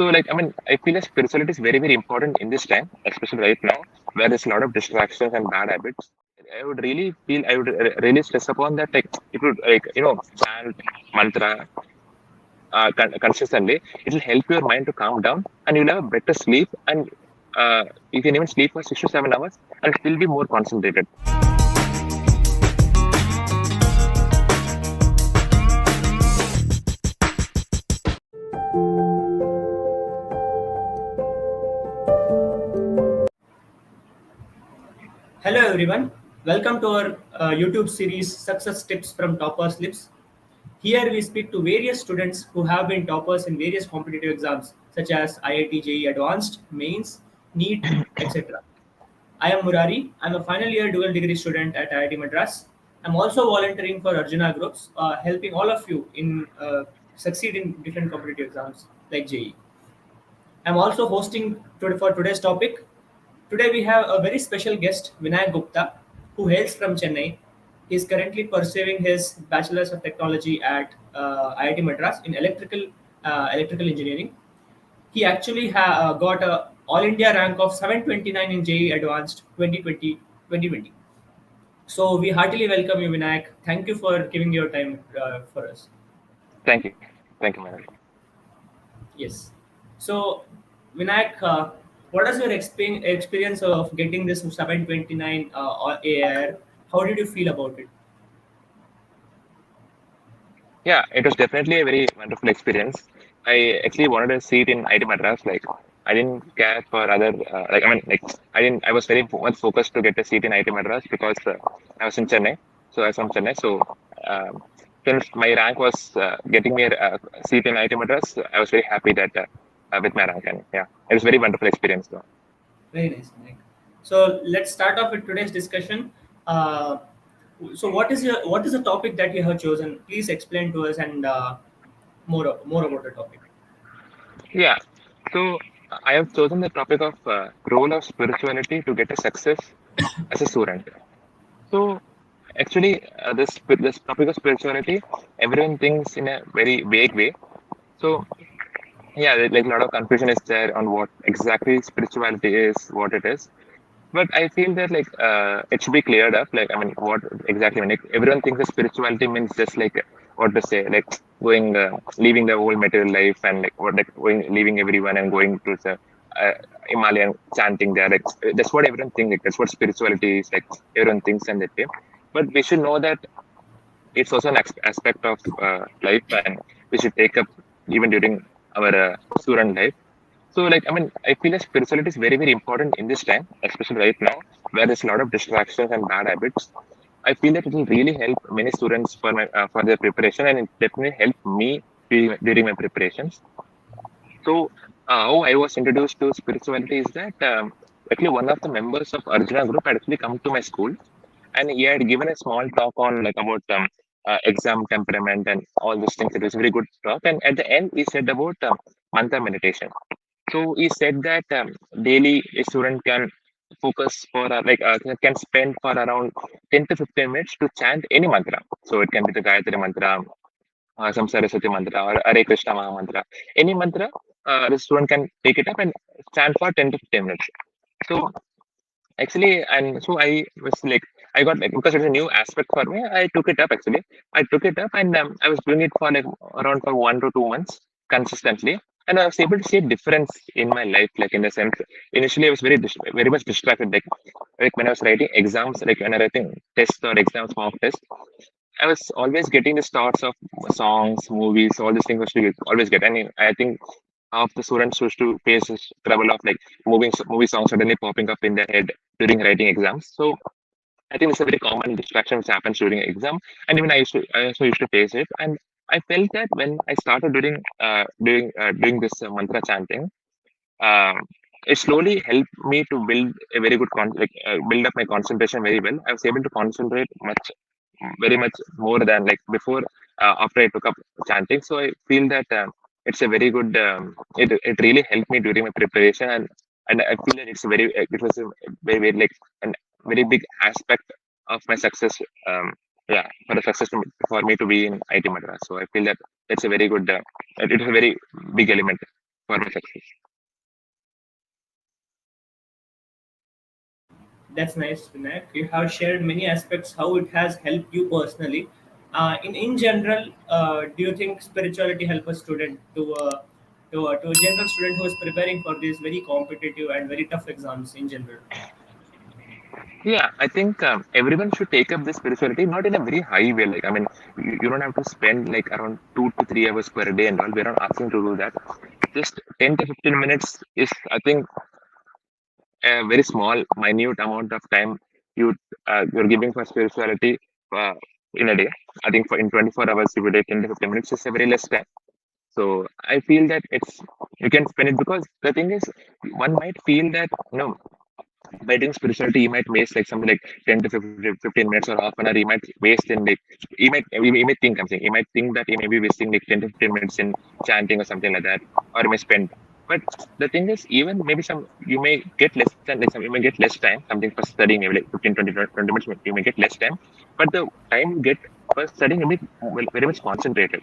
So, I feel that spirituality is very, very important in this time, especially right now, where there's a lot of distractions and bad habits. I would really stress upon that, like, if you, chant mantra consistently, it will help your mind to calm down and you'll have a better sleep. And you can even sleep for 6 to 7 hours and still be more concentrated. Hello everyone, welcome to our YouTube series Success Tips from Toppers Lips. Here we speak to various students who have been toppers in various competitive exams such as IIT JEE Advanced, Mains, NEET, etc. I am Murari. I'm a final year dual degree student at IIT Madras. I'm also volunteering for Arjuna groups, helping all of you in succeed in different competitive exams like JEE. I'm also hosting for today's topic. Today we have a very special guest, Vinayak Gupta, who hails from Chennai. He is currently pursuing his Bachelor's of Technology at IIT Madras in electrical engineering. He actually got a All India rank of 729 in JEE Advanced 2020. So we heartily welcome you, Vinayak. Thank you for giving your time for us. Thank you. Thank you, Manoj. Yes. So, Vinayak, what is your experience of getting this 729 AIR? How did you feel about it? Yeah, it was definitely a very wonderful experience. I actually wanted a seat in IT Madras. Like, I didn't care for other, I was very much focused to get a seat in IT Madras because I was in Chennai. So I was from Chennai. So, um, since my rank was getting me a seat in IT Madras, I was very happy that with my rank. And yeah, it was a very wonderful experience though. Very nice, Vinayak. So let's start off with today's discussion. Uh, so what is the topic that you have chosen? Please explain to us and more about the topic. Yeah. So I have chosen the topic of role of spirituality to get a success as a student. So actually, this topic of spirituality, everyone thinks in a very vague way. So yeah, like a lot of confusion is there on what exactly spirituality is, what it is. But I feel that it should be cleared up. Like, what exactly? Like, everyone thinks that spirituality means just like what to say, like going, leaving the whole material life and like what, like going, leaving everyone and going to the uh, Himalayan chanting there. Like that's what everyone thinks. Like, that's what spirituality is. Like everyone thinks and that way. But we should know that it's also an aspect of life, and we should take up even during our student life. So, I feel that spirituality is very, very important in this time, especially right now, where there's a lot of distractions and bad habits. I feel that it will really help many students for their preparation, and it definitely helped me during my preparations. So, how I was introduced to spirituality is that actually one of the members of Arjuna group had actually come to my school, and he had given a small talk on like about exam temperament and all those things. It was a very good talk, and at the end, he said about mantra meditation. So he said that daily a student can focus for can spend for around 10 to 15 minutes to chant any mantra. So it can be the Gayatri mantra, some Saraswati mantra, or Hare Krishna Maha mantra. Any mantra, the student can take it up and chant for 10 to 15 minutes. So actually, and so I was like, I got like because it's a new aspect for me. I took it up actually. I took it up and I was doing it for like around for 1 to 2 months consistently, and I was able to see a difference in my life. Like in the sense, initially I was very much distracted. Like when I was writing exams, like when I writing tests or exams, mock tests, I was always getting the starts of songs, movies, all these things to always get. And I think half the students used to face this trouble of like movie songs suddenly popping up in their head during writing exams. So I think it's a very common distraction which happens during an exam, and even I also used to face it. And I felt that when I started doing this mantra chanting, um, it slowly helped me to build a very good build up my concentration very well. I was able to concentrate very much more than like before after I took up chanting. So I feel that it's a very good. It really helped me during my preparation, and I feel that it was a very like a very big aspect of my success. Yeah, for the success for me to be in IT Madras. So I feel that it's a very good. It's a very big element for my success. That's nice, Vinayak. You have shared many aspects how it has helped you personally. In general, do you think spirituality help a student to a general student who is preparing for these very competitive and very tough exams in general? Yeah, I think everyone should take up this spirituality, not in a very high way. Like, I mean, you don't have to spend like around 2 to 3 hours per day and all. We're not asking to do that. Just 10 to 15 minutes is, I think, a very small, minute amount of time you you're giving for spirituality uh, in a day. I think for in 24 hours, if you take 10 to 15 minutes, it's a very less time. So I feel that it's you can spend it because the thing is, one might feel that by doing spirituality, you might waste like something like 10 to 15 minutes or half an hour. You might waste in like, you may think, I'm saying, you might think that you may be wasting like 10 to 15 minutes in chanting or something like that, or you may spend. But the thing is, even maybe you may get less than, like, you may get less time, something for studying, maybe like 15, 20 minutes, you may get less time. But the time you get for studying will be very much concentrated.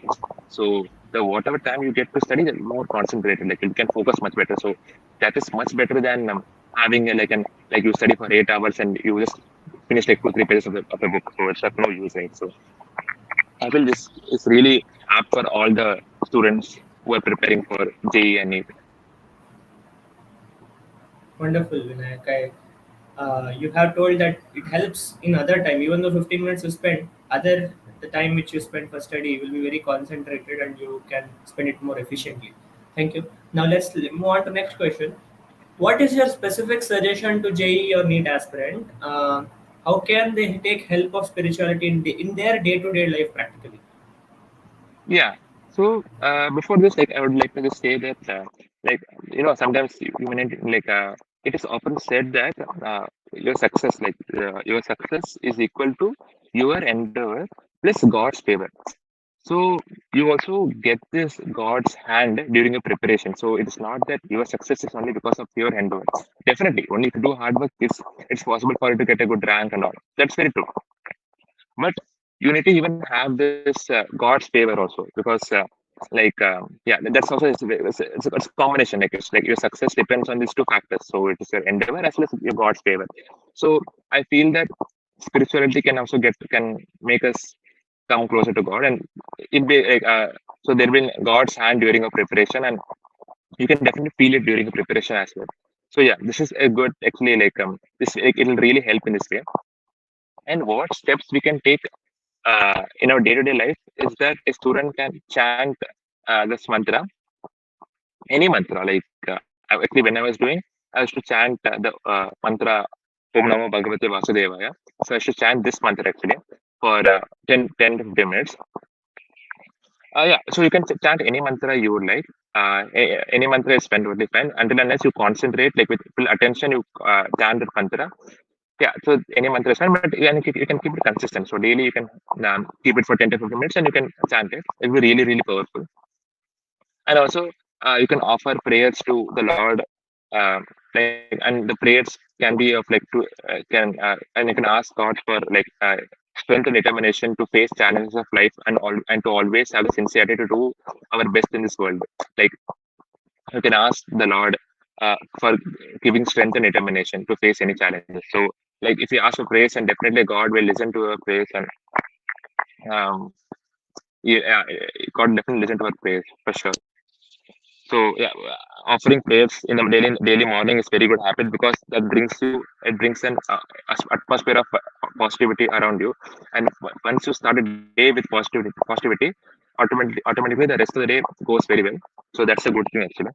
So the whatever time you get to study, the more concentrated, like you can focus much better. So that is much better than having like you study for 8 hours and you just finish like 2 3 pages of a book, so it's of no use, right? So I feel this is really apt for all the students who are preparing for JEE and NEET. Wonderful, Vinayak. You have told that it helps in other time, even though 15 minutes you spend, other the time which you spend for study will be very concentrated and you can spend it more efficiently. Thank you. Now let's move on to next question. What is your specific suggestion to JEE or NEET aspirant? How can they take help of spirituality in their day-to-day life practically? Yeah. So before this, like I would like to just say that like sometimes you may not, like it is often said that your success, your success is equal to your endeavor plus God's favor. So you also get this God's hand during your preparation. So it is not that your success is only because of your endeavor. Definitely, only if you do hard work, it's possible for you to get a good rank and all. That's very true. But you need to even have this God's favor also, because yeah, that's also it's a combination. Like it's like your success depends on these two factors. So it is your endeavor as well as your God's favor. So I feel that spirituality can also can make us come closer to God, and it be like so there will be God's hand during a preparation, and you can definitely feel it during a preparation as well. So yeah, this is a good actually like this like, it'll really help in this way. And what steps we can take in our day-to-day life is that a student can chant this mantra, any mantra. Actually, when I was doing, I used to chant the mantra Om Namo Bhagavate Vasudevaya. So I should chant this mantra actually for 10 to 15 minutes. Yeah, so you can chant any mantra you would like. Any mantra is spent totally fine until unless you concentrate, like with full attention, you chant the mantra. Yeah, so any mantra is fine, but you can keep it consistent. So daily you can keep it for 10 to 15 minutes and you can chant it. It'll be really, really powerful. And also, you can offer prayers to the Lord, and the prayers can be of like to and you can ask God for strength and determination to face challenges of life, and to always have the sincerity to do our best in this world. Like you can ask the Lord for giving strength and determination to face any challenges. So, like if you ask for praise, and definitely God will listen to our praise, and um, yeah, God definitely listen to our praise for sure. So yeah, offering prayers in the daily morning is very good habit, because it brings an atmosphere of positivity around you, and once you start a day with positivity, automatically the rest of the day goes very well. So that's a good thing actually.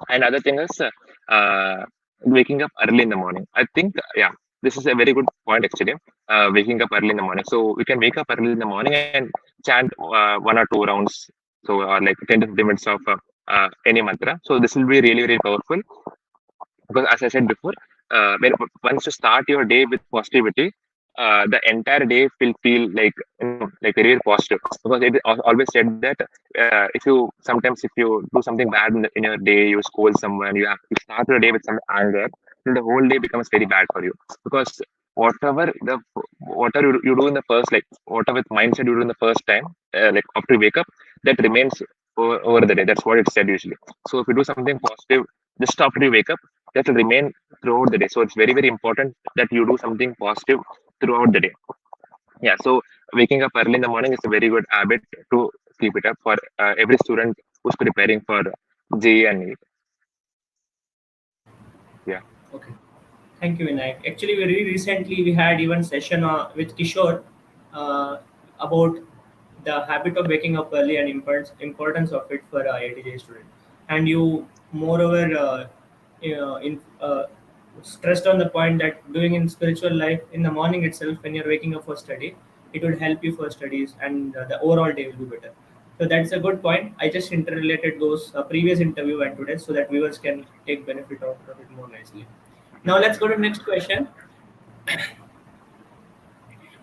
And other thing is waking up early in the morning. I think yeah, this is a very good point actually. Waking up early in the morning. So we can wake up early in the morning and chant 1 or 2 rounds. So or like 10 to 15 minutes of any mantra. So this will be really very powerful, because as I said before, once you start your day with positivity, the entire day will feel like like very, very positive, because it is always said that if you do something bad in your day, you scold someone, you start your day with some anger, then the whole day becomes very bad for you, because whatever you do in the first, like whatever mindset you do in the first time, like after you wake up, that remains over the day. That's what it said usually. So if you do something positive just after you wake up, that will remain throughout the day. So it's very, very important that you do something positive throughout the day. Yeah. So waking up early in the morning is a very good habit to keep it up for every student who's preparing for JEE and NEET. Yeah. Okay. Thank you, Vinayak. Actually, very recently we had even session with Kishore uh, about the habit of waking up early and importance of it for IITJ student. And you, moreover, stressed on the point that doing in spiritual life in the morning itself when you're waking up for study, it would help you for studies and the overall day will be better. So that's a good point. I just interrelated those previous interview and today so that viewers can take benefit of it more nicely. Now let's go to the next question.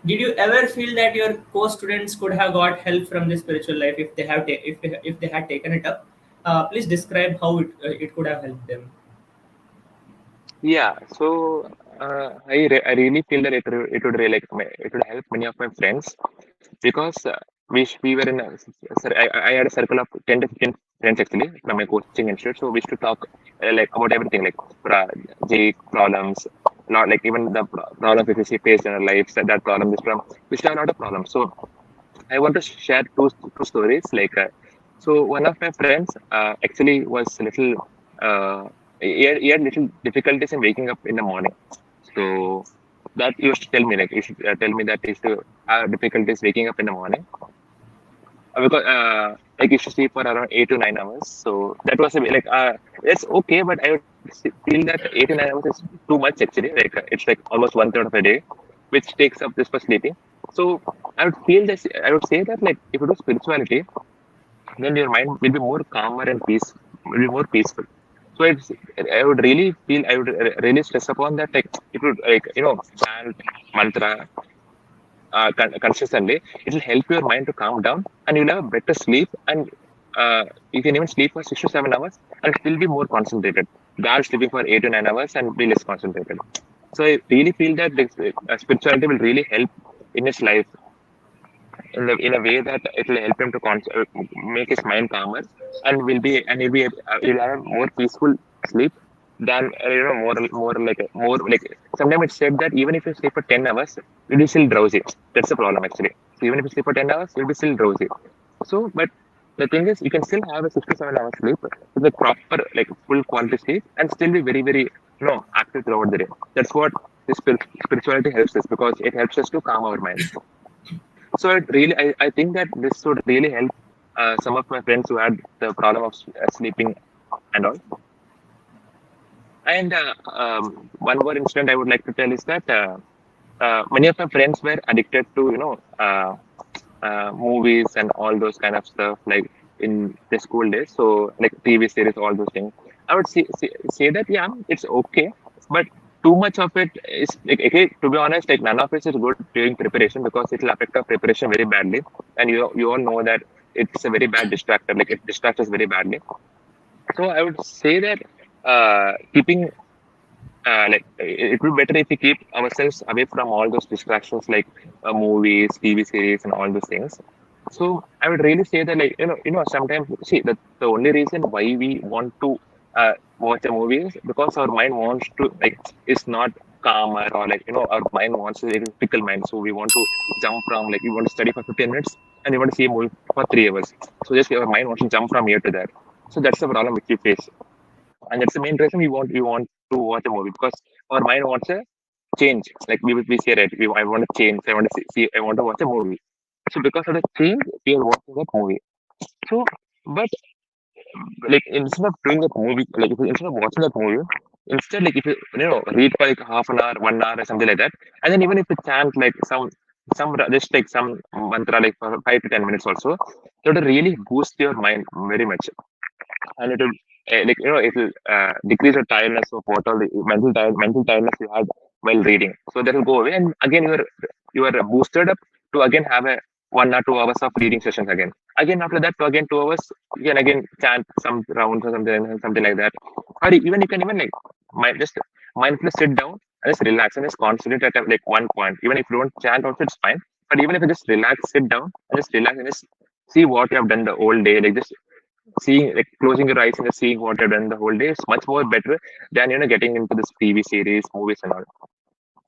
Did you ever feel that your co-students could have got help from this spiritual life if they have if they had taken it up? Please describe how it could have helped them. Yeah, so I really feel that it would really it would help many of my friends because we were in I had a circle of 10 to 15 friends actually from my coaching institute. So we used to talk like about everything like J problems, not like even the problems which we face in our lives. That problem is from we still have a lot of problems. So I want to share two stories. So one of my friends actually was a little he had little difficulties in waking up in the morning. So that he used to tell me like he should tell me that he used to have difficulties waking up in the morning because like he used to sleep for around 8 to 9 hours. So that was a bit, it's okay, but I would feel that 8 to 9 hours is too much actually. It's like almost one third of a day, which takes up this for sleeping. So I would feel this. I would say that like if you do spirituality, then your mind will be more calmer and peace. Will be more peaceful. So I would really feel. I would really stress upon that. Like if you chant mantra consistently, it will help your mind to calm down, and you'll have a better sleep. And you can even sleep for 6 to 7 hours and still be more concentrated. Than sleeping for 8 to 9 hours and be less concentrated. So I really feel that this, spirituality will really help in his life in a way that it will help him to make his mind calmer and he'll have a more peaceful sleep than more like sometimes it's said that even if you sleep for 10 hours you'll be still drowsy. That's the problem actually. So even if you sleep for 10 hours you'll be still drowsy. So but the thing is you can still have a 6 to 7 hours sleep with a proper like full quality sleep and still be very very active throughout the day. That's what this spirituality helps us because it helps us to calm our mind. So I think that this would really help some of my friends who had the problem of sleeping and all. And one more incident I would like to tell is that many of my friends were addicted to movies and all those kind of stuff like in the school days. So like TV series, all those things. I would say that yeah, it's okay, but too much of it is like okay. To be honest, like none of it is good during preparation because it will affect our preparation very badly. And you all know that it's a very bad distractor. Like it distracts us very badly. So I would say that keeping it would be better if we keep ourselves away from all those distractions like movies, TV series, and all those things. So I would really say that sometimes see the only reason why we want to watch a movie is because our mind wants to like is not calmer or our mind wants a fickle mind. So we want to jump from like we want to study for 15 minutes and we want to see a movie for 3 hours. So just our mind wants to jump from here to there. So that's the problem which we face, and that's the main reason we want to watch a movie because our mind wants a change. Like we say right, I want to change. I want to see. I want to watch a movie. So because of the change, we are watching that movie. So, but like instead of doing that movie, like instead of watching that movie, instead like if you read for like half an hour, 1 hour, or something like that, and then even if you chant like some just like some mantra like for 5 to 10 minutes also, it will really boost your mind very much, and it will it will decrease the tiredness of what all the mental tiredness you had while reading. So that will go away, and again you are boosted up to again have a 1 or 2 hours of reading sessions again. Again after that, to again 2 hours, you can again chant some rounds or something like that, or even you can even like just mindfully sit down and just relax and just concentrate at like one point. Even if you don't chant, also it's fine. But even if you just relax, sit down and just relax and just see what you have done the whole day, like this seeing, like closing your eyes and just seeing what you've done the whole day is much more better than getting into this TV series, movies, and all.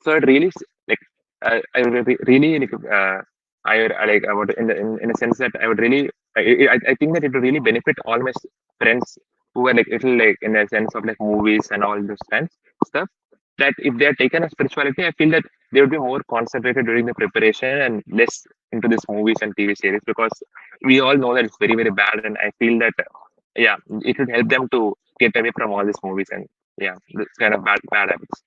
So it really like I would really like I like I would in a sense that I would really I think that it would really benefit all my friends who are like little like in a sense of like movies and all those kinds stuff, that if they are taken as spirituality, I feel that they would be more concentrated during the preparation and less into this movies and TV series, because we all know that it's very very bad, and I feel that yeah, it would help them to get away from all these movies and yeah, this kind of bad habits.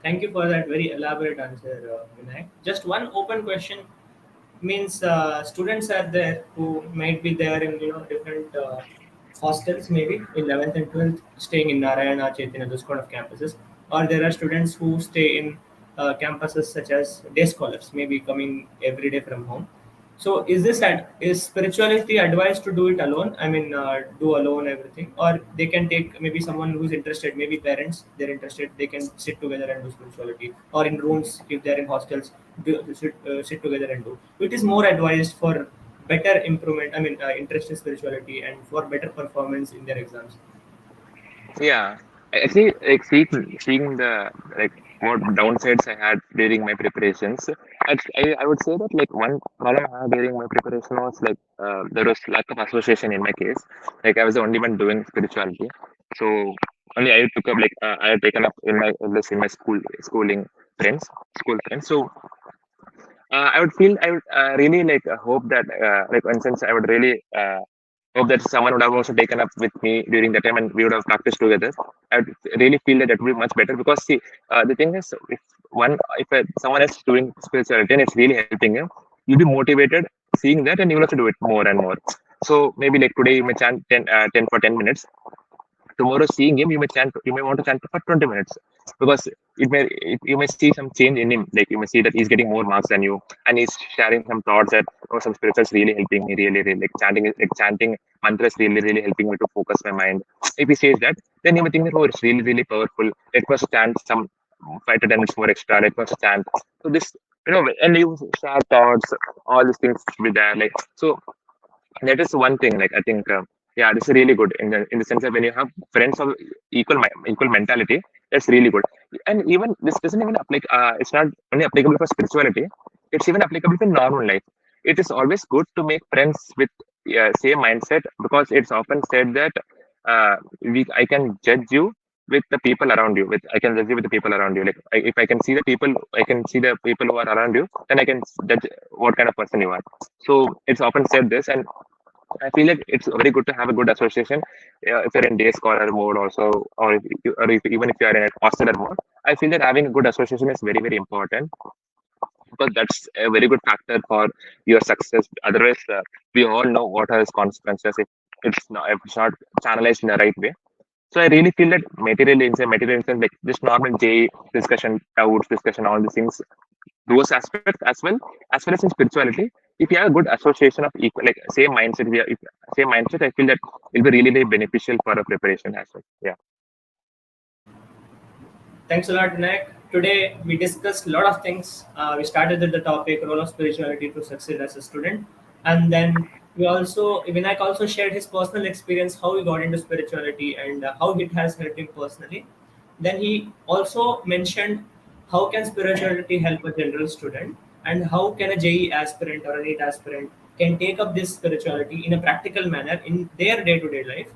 Thank you for that very elaborate answer, Vinayak. Just one open question means students are there who might be there in different hostels, maybe in 11th and 12th, staying in Narayana, Chaitanya, those kind of campuses, or there are students who stay in campuses such as day scholars, maybe coming every day from home. So is spirituality advised to do it alone? I mean, do alone everything, or they can take maybe someone who's interested, maybe parents they're interested, they can sit together and do spirituality, or in rooms if they're in hostels, sit together and do. It is more advised for better improvement. I mean, interest in spirituality and for better performance in their exams. Yeah, actually, like seeing the like what downsides I had during my preparations, I would say that like one problem I had during my preparation was like there was lack of association in my case. Like I was the only one doing spirituality, so only I took up like I had taken up in my school friends. So I would really like hope that like for instance I would really hope that someone would have also taken up with me during that time and we would have practiced together. I would really feel that it would be much better, because see, the thing is, if someone else is doing spirituality and it's really helping you, you'll be motivated seeing that, and you will also do it more and more. So maybe like today you may chant 10 for 10 minutes. Tomorrow seeing him, you may want to chant for 20 minutes, because you may see some change in him. Like you may see that he's getting more marks than you, and he's sharing some thoughts that, oh, some spirituals really helping me, really like chanting mantras really helping me to focus my mind. If he says that, then you may think that, oh, it's really powerful. Let us chant some 5 to 10 minutes more extra. Let us chant. So this, and you share thoughts, all these things with there. Like so, that is one thing. Like I think, yeah, this is really good in the sense that when you have friends of equal mentality, that's really good. And even this doesn't even apply. It's not only applicable for spirituality; it's even applicable for normal life. It is always good to make friends with same mindset, because it's often said that I can judge you with the people around you. I can judge you with the people around you. Like if I can see the people, I can see the people who are around you, then I can judge what kind of person you are. So it's often said this, and I feel like it's very good to have a good association. If you're in day scholar mode also, even if you are in a hostel mode, I feel that having a good association is very, very important, because that's a very good factor for your success. Otherwise, we all know what are its consequences if it's not channelized in the right way. So I really feel that material instance, like this normal J discussion, doubts discussion, all these things, those aspects as well as in spirituality. If you have a good association of equal, like same mindset, same mindset, I feel that will be really beneficial for a preparation as well. Yeah. Thanks a lot, Vinayak. Today we discussed a lot of things. We started with the topic role of spirituality to succeed as a student, and then Vinayak also shared his personal experience, how he got into spirituality and how it has helped him personally. Then he also mentioned how can spirituality help a general student, and how can a JEE aspirant or a NEET aspirant can take up this spirituality in a practical manner in their day-to-day life.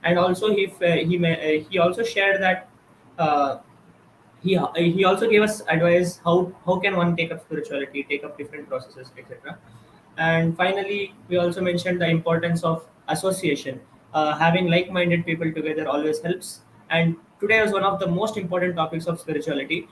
And also he also shared that. Uh, he also gave us advice how can one take up spirituality, take up different processes, etc. And finally we also mentioned the importance of association. Having like-minded people together always helps. And today was one of the most important topics of spirituality.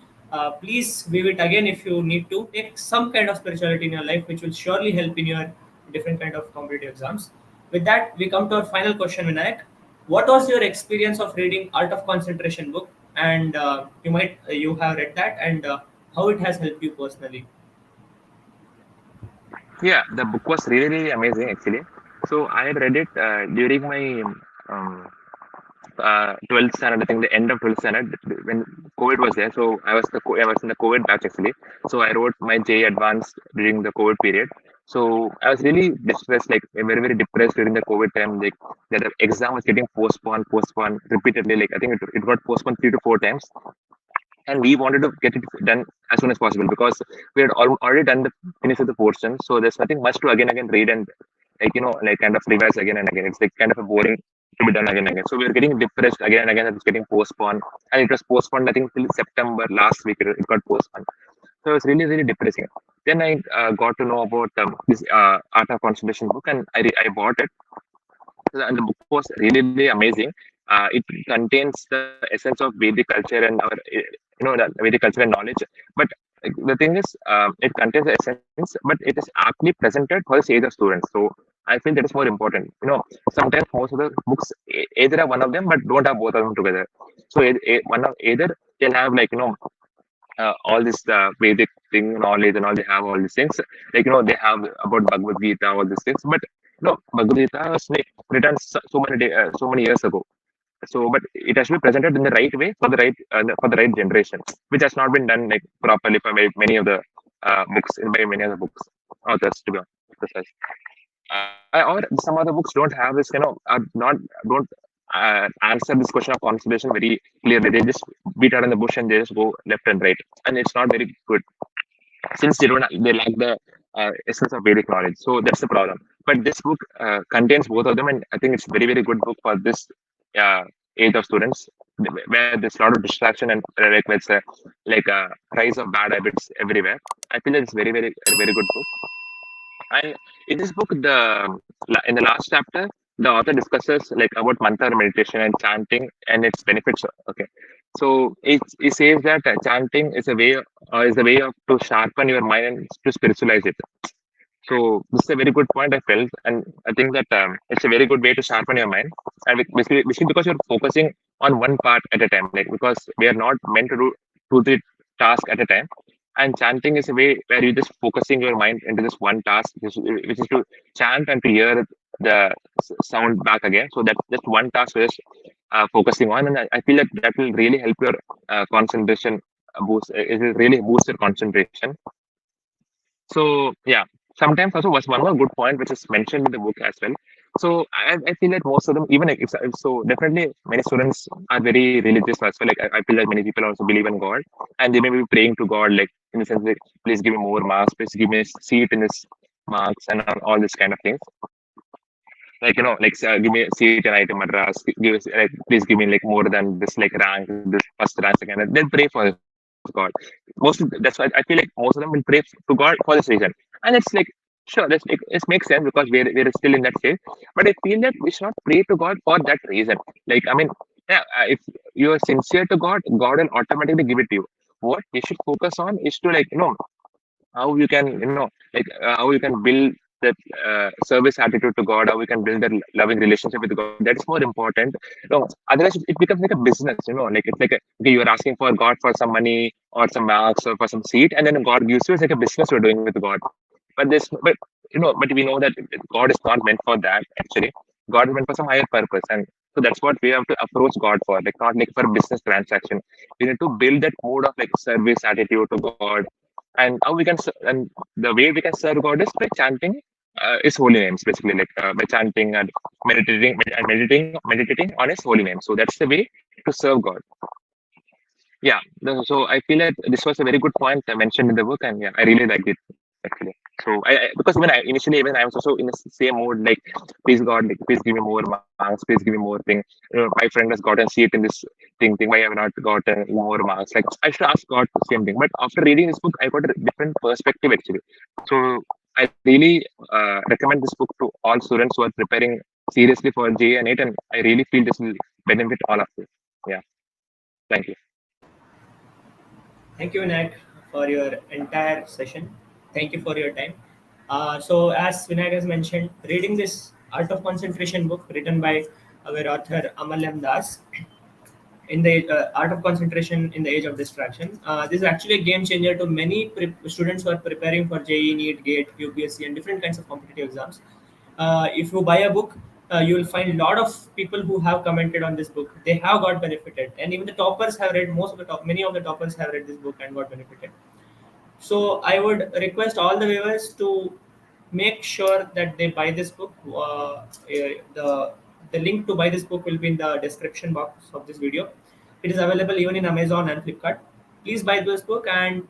Please view it again if you need to take some kind of spirituality in your life, which will surely help in your different kind of competitive exams. With that, we come to our final question, Vinayak. What was your experience of reading Art of Concentration book? And you have read that, and how it has helped you personally. Yeah, the book was really amazing actually. So I had read it during my um, 12th standard, I think the end of 12th standard when COVID was there. So I was in the COVID batch actually. So I wrote my JEE Advanced during the COVID period. So I was really distressed, like very, very depressed during the COVID time. Like that the exam was getting postponed repeatedly. Like I think it got postponed 3 to 4 times, and we wanted to get it done as soon as possible because we had already done the finish of the portion. So there's nothing much to again read and like kind of revise again and again. It's like kind of a boring to be done again and again. So we were getting depressed again and again. That it's getting postponed, and it was postponed I think till September last week. It got postponed. So it was really, really depressing. Then I got to know about this Art of Concentration book, and I bought it. And the book was really, really amazing. It contains the essence of Vedic culture and our, the Vedic culture and knowledge. But the thing is, it contains the essence, but it is aptly presented for the stage of students. So I feel that is more important. Sometimes most of the books either have one of them, but don't have both of them together. So one of either they'll have all this Vedic thing knowledge and all they have all these things they have about Bhagavad Gita all these things but no Bhagavad Gita was written so many years ago so but it has to be presented in the right way for the right generation which has not been done like properly for many of the books by many of the books authors to be precise or some other books don't have this are not don't answer this question of concentration very clearly they just beat out in the bush and they just go left and right and it's not very good since they lack the essence of Vedic knowledge. So that's the problem. But this book contains both of them, and I think it's very very good book for this uh, age of students where there's a lot of distraction and like it's like a rise of bad habits everywhere. I feel it's very good book. And in this book, in the last chapter, the author discusses like about mantra meditation and chanting and its benefits. Okay, so it says that chanting is a way of to sharpen your mind and to spiritualize it. So this is a very good point I felt, and I think that it's a very good way to sharpen your mind, and basically because you're focusing on one part at a time, like because we are not meant to do 2 3 tasks at a time, and chanting is a way where you're just focusing your mind into this one task, which is to chant and to hear the sound back again. So that's just one task we're just focusing on, and I feel that will really help your concentration boost. It will really boost your concentration so yeah, sometimes also was one more good point which is mentioned in the book as well. So I feel that most of them, even if so, definitely many students are very religious as well. Like I feel like many people also believe in God, and they may be praying to God, like in the sense like, please give me more marks, please give me a seat in this marks, and all this kind of things. Like give me a seat in IT Madras, please give me like more than this like rank, this first rank, second. And they'll pray for God. That's why I feel like most of them will pray to God for this reason. And it's like sure, it makes sense because we're still in that stage. But I feel that we should not pray to God for that reason. Like I mean, yeah, if you are sincere to God, God will automatically give it to you. What you should focus on is to how you can how you can build that service attitude to God, how we can build that loving relationship with God. That's more important. Otherwise it becomes like a business. Like it's like okay, you are asking for God for some money or some marks or for some seat, and then God gives you. It's like a business you're doing with God. But we know that God is not meant for that. Actually, God is meant for some higher purpose, and so that's what we have to approach God for. Like not like for business transaction. We need to build that mode of like service attitude to God and how we can and the way we can serve God is by chanting his holy names basically by chanting and meditating on his holy name so that's the way to serve God. Yeah, so I feel like this was a very good point mentioned in the book and yeah I really liked it actually. So because even initially even I was also in the same mood like please God like please give me more marks, please give me more thing. My friend has gotten seat in this thing why I have not gotten more marks, like I should ask God the same thing. But after reading this book I got a different perspective actually. So I really recommend this book to all students who are preparing seriously for JEE and NEET, and I really feel this will benefit all of you. Yeah, thank you. Thank you, Vinayak, for your entire session. Thank you for your time. So, as Vinayak has mentioned, reading this Art of Concentration book written by our author Amalyam Das in the Art of Concentration in the Age of Distraction. This is actually a game changer to many students who are preparing for JEE, NEET, GATE, UPSC, and different kinds of competitive exams. If you buy a book, you will find a lot of people who have commented on this book. They have got benefited, and even the toppers have read many of the toppers have read this book and got benefited. So I would request all the viewers to make sure that they buy this book. The link to buy this book will be in the description box of this video. It is available even in Amazon and Flipkart. Please buy this book and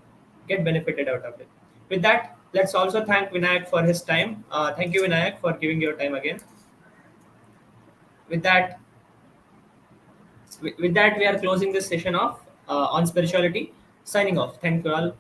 get benefited out of it. With that, let's also thank Vinayak for his time. Thank you, Vinayak, for giving your time again. With that, we are closing this session off on spirituality. Signing off. Thank you all.